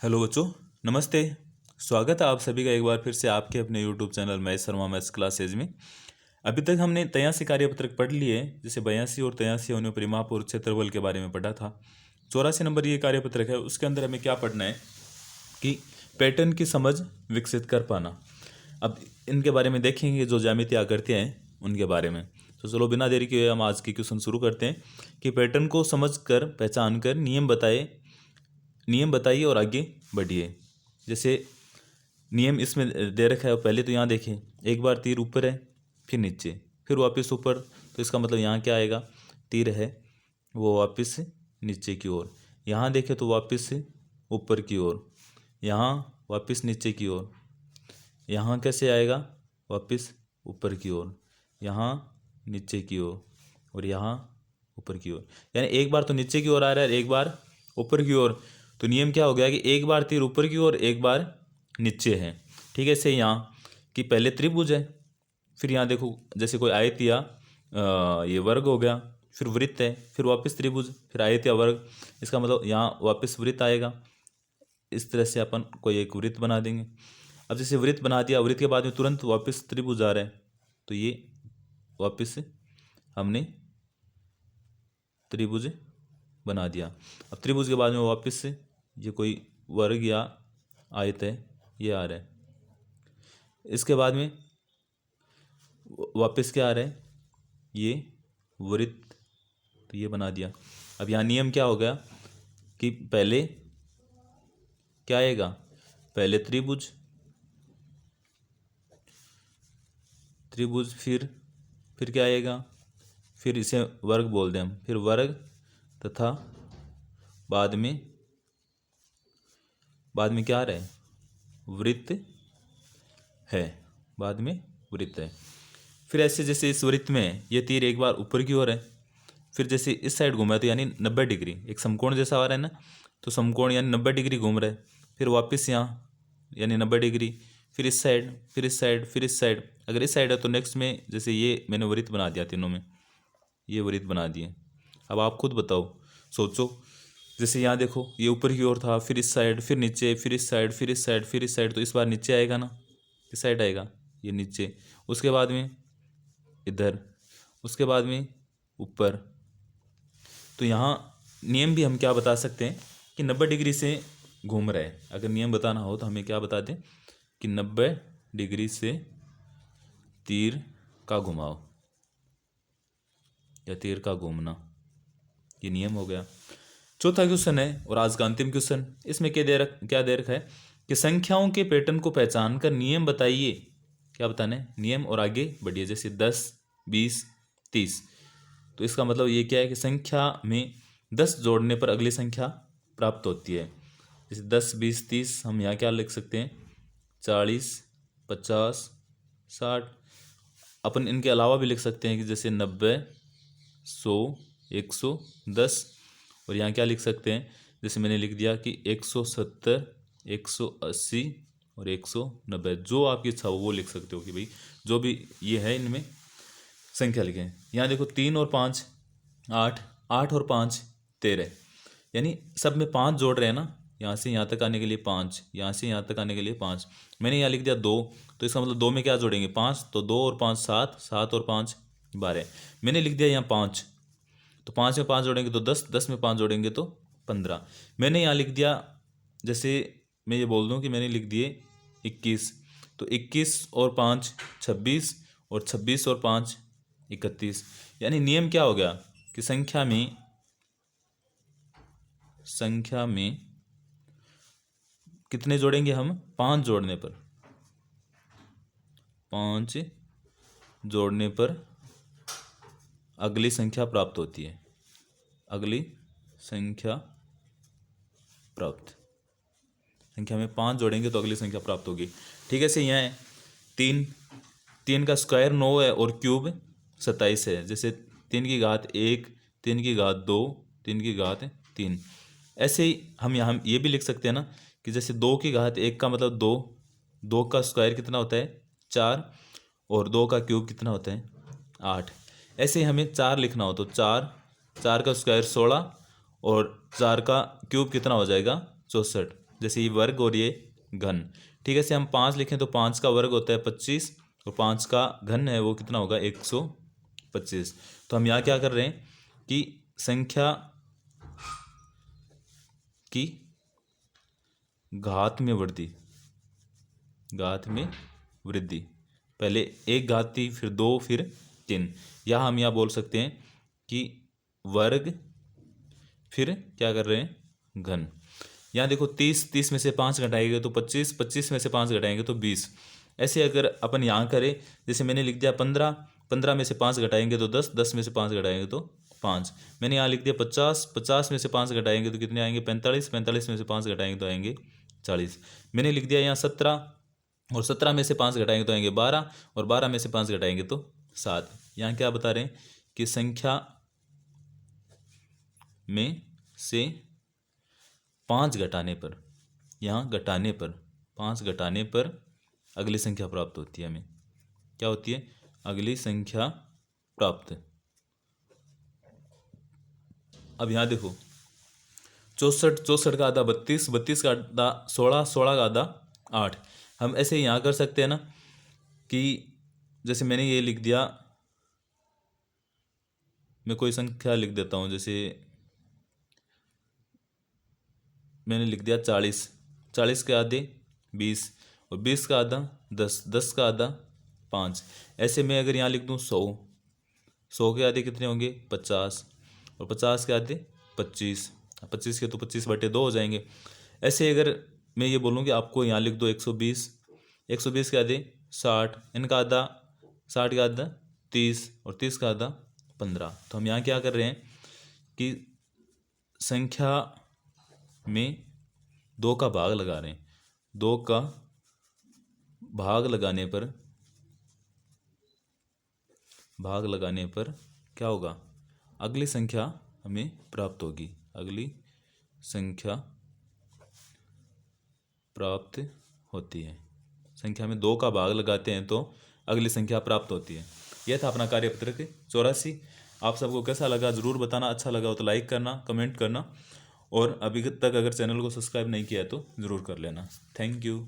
Hello बच्चों, नमस्ते। स्वागत है आप सभी का एक बार फिर से आपके अपने YouTube channel Mahesh Sharma maths classes में। अभी तक हमने 83 कार्यपत्रक पढ़ लिए, जैसे 82 और 83 होने परिमाप और क्षेत्रफल के बारे में पढ़ा था। 84 नंबर ये कार्यपत्रक है, उसके अंदर हमें क्या पढ़ना है कि पैटर्न की समझ विकसित कर पाना। अब इनके बारे में देखेंगे, जो ज्यामितीय आकृतियाँ हैं उनके बारे में। तो चलो बिना देरी किए हम आज की क्वेश्चन शुरू करते हैं कि पैटर्न को समझ कर पहचान कर नियम बताइए और आगे बढ़िए। जैसे नियम इसमें दे रखा है, पहले तो यहाँ देखें, एक बार तीर ऊपर है, फिर नीचे, फिर वापस ऊपर, तो इसका मतलब यहाँ क्या आएगा, तीर है वो वापस नीचे की ओर। यहाँ देखें तो वापस ऊपर की ओर, यहाँ वापस नीचे की ओर, यहाँ कैसे आएगा, वापस ऊपर की ओर, यहाँ नीचे की ओर, और यहाँ ऊपर की ओर। यानी एक बार तो नीचे की ओर आ रहा है, एक बार ऊपर की ओर। तो नियम क्या हो गया कि एक बार तीर ऊपर की ओर, एक बार नीचे है। ठीक है, ऐसे यहाँ कि पहले त्रिभुज है, फिर यहाँ देखो जैसे कोई आयत या ये वर्ग हो गया, फिर वृत्त है, फिर वापस त्रिभुज, फिर आयत या वर्ग। इसका मतलब यहाँ वापस वृत्त आएगा। इस तरह से अपन कोई एक वृत्त बना देंगे। अब जैसे वृत्त बना दिया, वृत्त के बाद में तुरंत वापस त्रिभुज आ रहा है, तो ये वापस हमने त्रिभुज बना दिया। अब त्रिभुज के बाद में वापस से ये कोई वर्ग या आयत है, ये आ रहा है। इसके बाद में वापस क्या आ रहा है, ये वृत्त, तो ये बना दिया। अब यहाँ नियम क्या हो गया कि पहले क्या आएगा, पहले त्रिभुज, फिर क्या आएगा, फिर इसे वर्ग बोल दें हम, फिर वर्ग, तथा बाद में क्या आ रहा है, वृत्त है, बाद में वृत्त है। फिर ऐसे जैसे इस वृत्त में ये तीर एक बार ऊपर की ओर है, फिर जैसे इस साइड घूमा है तो यानी 90 डिग्री, एक समकोण जैसा आ रहा है ना, तो समकोण यानी 90 डिग्री घूम रहा है। फिर वापस यहाँ यानी 90 डिग्री, फिर इस साइड, फिर इस साइड, फिर इस साइड। अगर इस साइड है तो नेक्स्ट में जैसे ये मैंने वृत्त बना दिया, तीनों में ये वृत्त बना दिए। अब आप खुद बताओ, सोचो। जैसे यहाँ देखो ये ऊपर की ओर था, फिर इस साइड, फिर नीचे, फिर इस साइड, फिर इस साइड, फिर इस साइड, तो इस बार नीचे आएगा ना, किस साइड आएगा, ये नीचे। उसके बाद में इधर, उसके बाद में ऊपर। तो यहाँ नियम भी हम क्या बता सकते हैं कि 90 डिग्री से घूम रहा है। अगर नियम बताना हो तो हमें क्या बता दें कि 90 डिग्री से तीर का घुमाव या तीर का घूमना, ये नियम हो गया। चौथा क्वेश्चन है और आज का अंतिम क्वेश्चन। इसमें क्या दे रखा है कि संख्याओं के पैटर्न को पहचान कर नियम बताइए। क्या बताना है, नियम और आगे बढ़िए। जैसे 10, 20, 30, तो इसका मतलब ये क्या है कि संख्या में 10 जोड़ने पर अगली संख्या प्राप्त होती है। जैसे 10, 20, 30, हम यहाँ क्या लिख सकते हैं, 40, 50, 60। अपन इनके अलावा भी लिख सकते हैं कि जैसे 90, 100, 110, और यहाँ क्या लिख सकते हैं, जैसे मैंने लिख दिया कि 170, 180 और 190। जो आपकी इच्छा हो वो लिख सकते हो कि भाई जो भी ये है इनमें संख्या लिखें। यहाँ देखो 3 और 5 8, 8 और 5 13, यानी सब में 5 जोड़ रहे हैं ना। यहाँ से यहाँ तक आने के लिए 5, यहाँ से यहाँ तक आने के लिए 5। मैंने यहाँ लिख दिया 2, तो इसका मतलब 2 में क्या जोड़ेंगे, 5, तो 2 और 5 7, 7 और 5 12। मैंने लिख दिया यहाँ 5, तो 5 में 5 जोड़ेंगे तो 10, 10 में 5 जोड़ेंगे तो 15। मैंने यहाँ लिख दिया, जैसे मैं ये बोल दूँ कि मैंने लिख दिए 21, तो 21 और 5 26, और 26 और 5 31। यानी नियम क्या हो गया कि संख्या में कितने जोड़ेंगे हम, 5 जोड़ने पर, 5 जोड़ने पर अगली संख्या प्राप्त होती है। अगली संख्या प्राप्त, संख्या में 5 जोड़ेंगे तो अगली संख्या प्राप्त होगी। ठीक है, से यहाँ है 3, 3 का स्क्वायर 9 है और क्यूब 27 है। जैसे 3 की घात 1, 3 की घात 2, 3 की घात 3। ऐसे ही हम यहाँ ये भी लिख सकते हैं ना कि जैसे 2 की घात 1 का मतलब 2, 2 का स्क्वायर कितना होता है 4, और 2 का क्यूब कितना होता है 8। ऐसे ही हमें 4 लिखना हो तो 4 का स्क्वायर 16, और 4 का क्यूब कितना हो जाएगा 64। जैसे ये वर्ग और ये घन। ठीक है, से हम 5 लिखें तो 5 का वर्ग होता है 25 और 5 का घन है वो कितना होगा 125। तो हम यहाँ क्या कर रहे हैं कि संख्या की घात में वृद्धि, घात में वृद्धि, पहले एक घात थी फिर 2 फिर 3, या हम यहाँ बोल सकते हैं कि वर्ग फिर क्या कर रहे हैं घन। यहाँ देखो 30 में से 5 घटाएंगे तो 25 में से 5 घटाएंगे तो 20। ऐसे अगर अपन यहाँ करें, जैसे मैंने लिख दिया 15 में से 5 घटाएंगे तो 10 में से 5 घटाएंगे तो 5। मैंने यहाँ लिख दिया 50 में से 5 घटाएंगे तो कितने आएंगे 45 में से 5 घटाएंगे तो आएंगे 40। मैंने लिख दिया यहाँ 17 और 17 में से 5 घटाएंगे तो आएंगे 12 और 12 में से 5 घटाएंगे तो 7। यहाँ क्या बता रहे हैं कि संख्या में से 5 घटाने पर, यहाँ घटाने पर 5 घटाने पर अगली संख्या प्राप्त होती है। हमें क्या होती है अगली संख्या प्राप्त। अब यहाँ देखो 64 का आधा 32 का आधा 16 का आधा 8। हम ऐसे यहाँ कर सकते हैं ना कि जैसे मैंने ये लिख दिया, मैं कोई संख्या लिख देता हूँ, जैसे मैंने लिख दिया 40 के आधे 20 और 20 का आधा 10 का आधा 5। ऐसे मैं अगर यहाँ लिख दूँ 100 के आधे कितने होंगे 50 और 50 के आधे 25 के तो 25/2 हो जाएंगे। ऐसे अगर मैं ये बोलूँ कि आपको यहाँ लिख दो 120 के आधे 60, इनका आधा 60 का आधा 30 और 30 का आधा 15। तो हम यहाँ क्या कर रहे हैं कि संख्या में 2 का भाग लगा रहे हैं। 2 का भाग लगाने पर क्या होगा अगली संख्या हमें प्राप्त होगी, अगली संख्या प्राप्त होती है। संख्या में 2 का भाग लगाते हैं तो अगली संख्या प्राप्त होती है। यह था अपना कार्यपत्रक 84। आप सबको कैसा लगा ज़रूर बताना, अच्छा लगा हो तो लाइक करना, कमेंट करना और अभी तक अगर चैनल को सब्सक्राइब नहीं किया है तो ज़रूर कर लेना। Thank you.